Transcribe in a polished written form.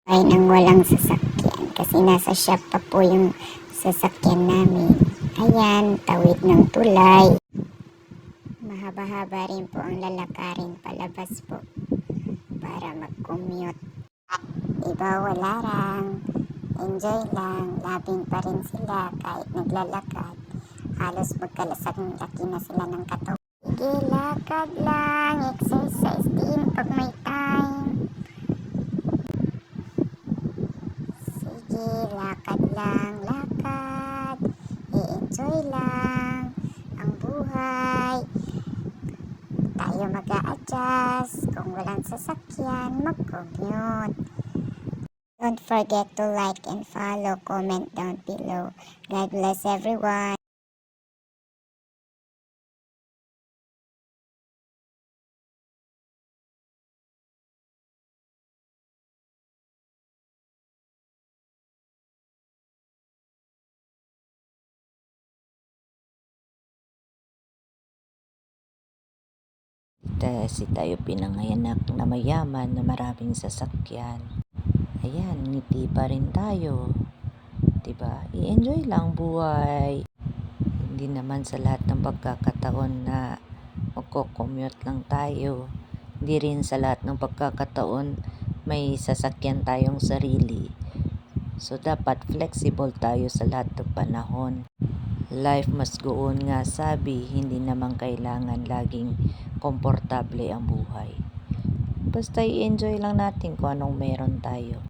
Ay nang walang sasakyan kasi nasa shop pa po yung sasakyan namin. Ayan, tawid ng tulay. Mahaba-haba rin po ang lalakarin palabas po para mag-commute. Diba wala lang, enjoy lang, labing pa rin sila kahit naglalakad. Halos magkalasang laki na sila ng katawan. Sige, lakad lang, exercise din pag may time. Sige, lakad lang, lakad. I-enjoy lang ang buhay. Tayo mag-a-adjust. Kung walang sasakyan, mag-commute. Don't forget to like and follow, comment down below. God bless everyone. Kasi tayo pinanganak na mayaman na maraming sasakyan. Ayan, ngiti pa rin tayo. Diba? I-enjoy lang buhay. Hindi naman sa lahat ng pagkakataon na magko-commute lang tayo. Hindi rin sa lahat ng pagkakataon may sasakyan tayong sarili. So, dapat flexible tayo sa lahat ng panahon. Life must go on nga sabi, hindi naman kailangan laging komportable ang buhay. Basta i-enjoy lang natin kung anong meron tayo.